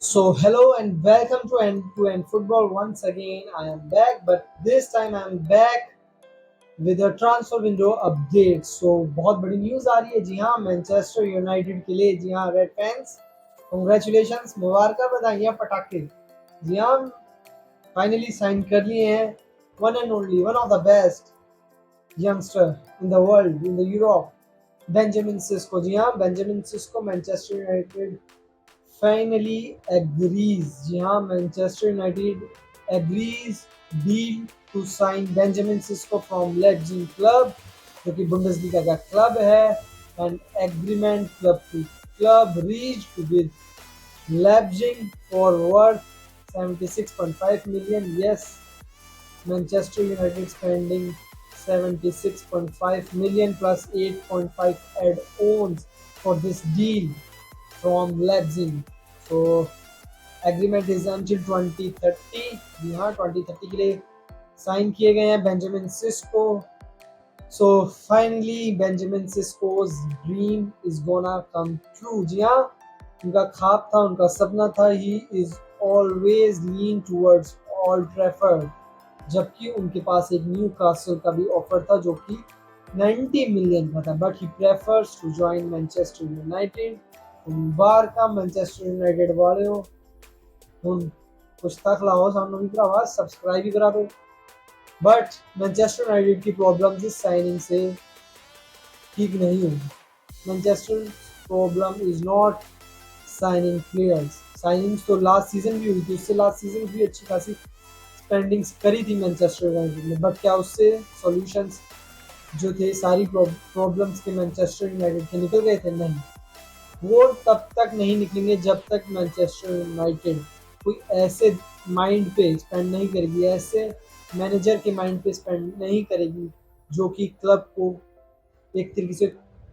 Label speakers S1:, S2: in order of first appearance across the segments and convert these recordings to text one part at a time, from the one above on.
S1: So hello and welcome to End Football once again. I am back, but this time I am back with a transfer window update. So बहुत बड़ी news आ रही है। जी हाँ, Manchester United के लिए। जी हाँ, red fans congratulations, मुबारक, बधाइयाँ, पटाखे। जी हाँ, फाइनली साइन कर लिए हैं one and only one of the best youngster in the world, in the Europe, Benjamin Sesko. जी हाँ, Benjamin Sesko Manchester United finally agrees. जी हाँ, Manchester United agrees deal to sign Benjamin Sesko from लेipzig club, जो कि Bundesliga का club है, and agreement club to club reached with Leipzig for worth 76.5 million. Yes, Manchester United spending 76.5 million plus 8.5 add-ons for this deal from Leipzig. So agreement is until 2030। जी हाँ, 2030 के लिए sign किए गए हैं Benjamin Sesko. So finally Benjamin Sesko's dream is gonna come true. जी हाँ, उनका ख्वाब था, उनका सपना था। He is always lean towards Old Trafford, जबकि उनके पास एक न्यू कासल का भी ऑफर था जो कि 90 मिलियन का था, but he prefers to join Manchester United. बार का मैनचेस्टर यूनाइटेड वाले हो, ਹੁਣ कुछ तक लाओ सामने भी भरावा, सब्सक्राइब भी करा दो। बट मैनचेस्टर यूनाइटेड की प्रॉब्लम इस साइनिंग से ठीक नहीं होगी। Manchester problem is not signing players. Signings तो लास्ट सीजन भी हुई थी, उससे लास्ट सीजन भी अच्छी खासी स्पेंडिंग्स करी थी मैनचेस्टर यूनाइटेड ने, बट क्या उससे सॉल्यूशंस जो थे सारी प्रॉब्लम्स के मैनचेस्टर यूनाइटेड के निकल गए थे? नहीं, वो तब तक नहीं निकलेंगे जब तक मैनचेस्टर यूनाइटेड कोई ऐसे माइंड पे स्पेंड नहीं करेगी, ऐसे मैनेजर के माइंड पे स्पेंड नहीं करेगी जो कि क्लब को एक तरीके से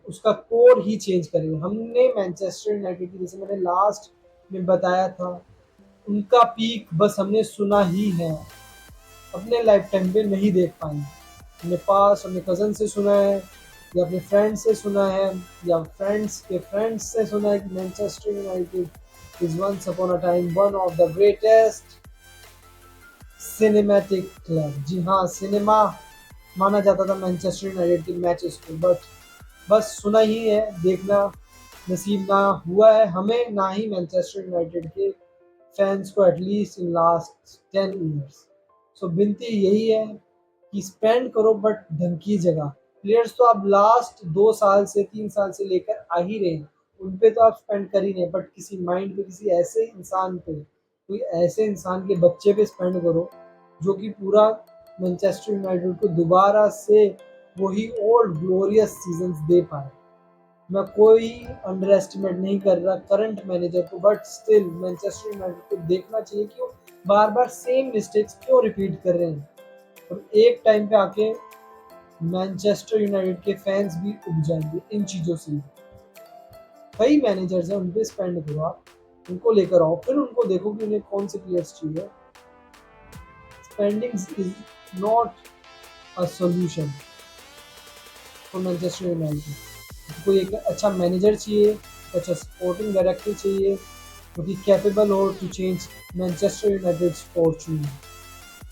S1: उसका कोर ही चेंज करेगा। हमने मैनचेस्टर यूनाइटेड की, जैसे मैंने लास्ट में बताया था, उनका पीक बस हमने सुना ही है, अपने लाइफ टाइम पे नहीं देख पाएंगे। अपने पास अपने कज़न से सुना है, या अपने फ्रेंड से सुना है, या फ्रेंड्स के फ्रेंड्स से सुना है कि Manchester United is once upon a time one of the greatest cinematic club. जी हाँ, सिनेमा माना जाता था मैनचेस्टर यूनाइटेड के मैचेस को, बट बस सुना ही है, देखना नसीब ना हुआ है हमें, ना ही मैनचेस्टर यूनाइटेड के फैंस को, एटलीस्ट इन लास्ट 10 ईयर्स। सो विनती यही है कि स्पेंड करो, बट ढंग की जगह। प्लेयर्स तो आप लास्ट 2 साल से 3 साल से लेकर आ ही रहे हैं, उन पे तो आप स्पेंड कर ही रहे, बट किसी माइंड पे, किसी ऐसे इंसान पे, कोई ऐसे इंसान के बच्चे पे स्पेंड करो जो कि पूरा मैनचेस्टर यूनाइटेड को दोबारा से वही ओल्ड ग्लोरियस सीजन्स दे पाए। मैं कोई अंडर एस्टिमेट नहीं कर रहा करंट मैनेजर को, बट स्टिल मैनचेस्टर यूनाइटेड को देखना चाहिए कि वो बार बार सेम मिस्टेक्स क्यों रिपीट कर रहे हैं। और एक टाइम पे आके मैनचेस्टर यूनाइटेड के फैंस भी उब जाएंगे इन चीज़ों से। कई मैनेजर्स हैं, उन पे स्पेंड करो, आप उनको लेकर आओ, फिर उनको देखो कि उन्हें कौन से प्लेयर्स चाहिए। Spending is not a solution for Manchester United. कोई एक अच्छा मैनेजर चाहिए, अच्छा स्पोर्टिंग डायरेक्टर चाहिए जो कि कैपेबल हो to change Manchester United fortune.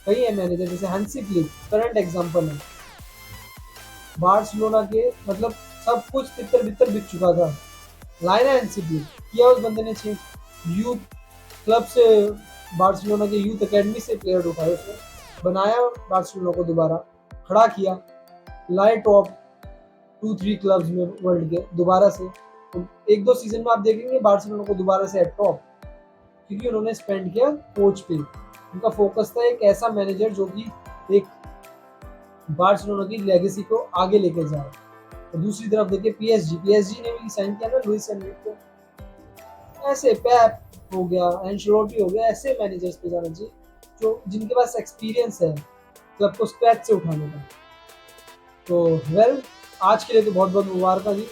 S1: कई है मैनेजर, जैसे हंसी फ्लिक करंट एग्जांपल है। बार्सिलोना के मतलब सब कुछ तितर बितर बिक चुका था, लाइना हंसी फ्लिक किया उस बंदे ने चेंज। यूथ क्लब से, बार्सिलोना के यूथ एकेडमी से प्लेयर उठाए, उसने बनाया बार्सिलोना को, दोबारा खड़ा किया, लाए टॉप 2-3 क्लब्स में वर्ल्ड के दोबारा से। तो 1-2 सीजन में आप देखेंगे बार्सिलोना को दोबारा से एट टॉप, क्योंकि उन्होंने स्पेंड किया कोच पे। उनका फोकस था एक ऐसा मैनेजर जो कि एक बार्सिलोना की लेगेसी को आगे लेके जाए। और दूसरी तरफ देखिए पीएसजी ने भी साइन किया ना लुइस एनरिको को। ऐसे पेप हो गया, एंशेलोटी हो गया, ऐसे मैनेजर्स पे जाना चाहिए जो जिनके पास एक्सपीरियंस है क्लब को स्क्रैच से उठाने का। तो वेल, आज के लिए तो बहुत बहुत मुबारक जी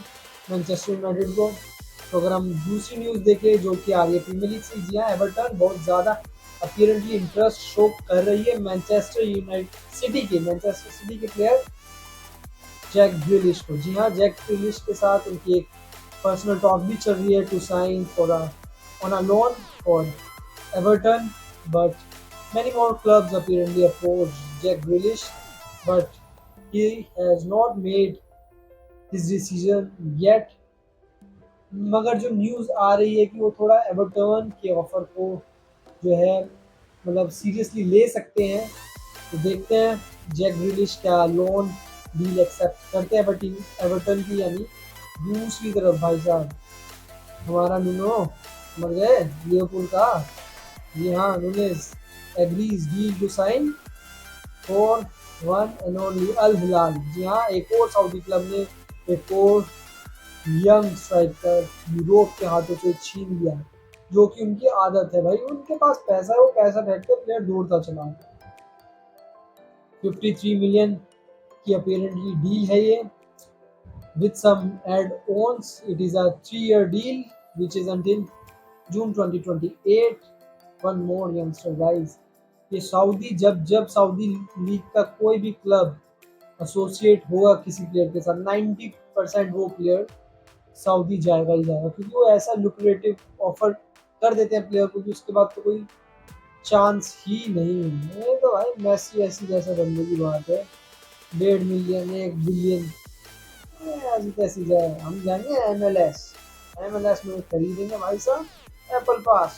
S1: मैनचेस्टर यूनाइटेड को। तो अगर हम दूसरी न्यूज़ देखें जो कि आ रही है प्रीमियर लीग से, जी हाँ, एवर्टन बहुत ज़्यादा अपीयरेंटली इंटरेस्ट शो कर रही है मैनचेस्टर सिटी के प्लेयर जैक ग्रिलिश को। जी हाँ, जैक ग्रिलिश के साथ उनकी एक पर्सनल टॉक भी चल रही है to sign for a on a loan for Everton, but many more clubs apparently approached Jack Grealish, but he has not made his decision yet. मगर जो न्यूज़ आ रही है कि वो थोड़ा एवर्टन के ऑफर को जो है मतलब सीरियसली ले सकते हैं, तो देखते हैं जैक ग्रिलिश क्या लोन डील एक्सेप्ट करते हैं एवर्टन की यानी। दूसरी तरफ भाई साहब हमारा नुनो मर गए लिवरपूल का। जी हाँ, Nunez agrees deal to sign for one and only al Hilal. जी हाँ, एक और सऊदी क्लब ने एक और यंग स्ट्राइकर यूरोप के हाथों से छीन लिया, जो कि उनकी आदत है भाई, उनके पास पैसा है, वो पैसा फेंकते प्लेयर दौड़ता चला। 53 मिलियन की अपेरेंटली डील है ये with some add-ons. It is a 3-year deal which is until June 2028. One more youngster guys. ये सऊदी जब जब सऊदी लीग का कोई भी क्लब एसोसिएट होगा किसी प्लेयर के साथ 90% वो प्लेयर सऊदी जाएगा ही जाएगा, क्योंकि वो ऐसा लुक्रेटिव ऑफर कर देते हैं प्लेयर को कि उसके बाद तो कोई चांस ही नहीं है। ये तो भाई मैसी ऐसी जैसा बंदे की बात है, 1.5 मिलियन 1 बिलियन ऐसी तैसी जाए। हम जाएंगे MLS, MLS में खरीदेंगे भाई साहब एप्पल पास,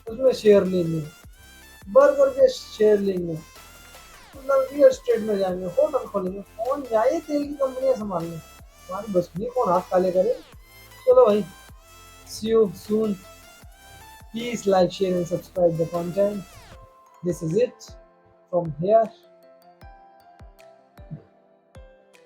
S1: उसमें शेयर लेंगे, बर्गर के शेयर लेंगे, मतलब रियल एस्टेट में जाएंगे, होटल खोलेंगे, कौन जाए तेल की कंपनियां संभालने, हमारी बस में कौन हाथ काले करे। चलो भाई, see you soon. Please like, share and subscribe the content. This is it from here.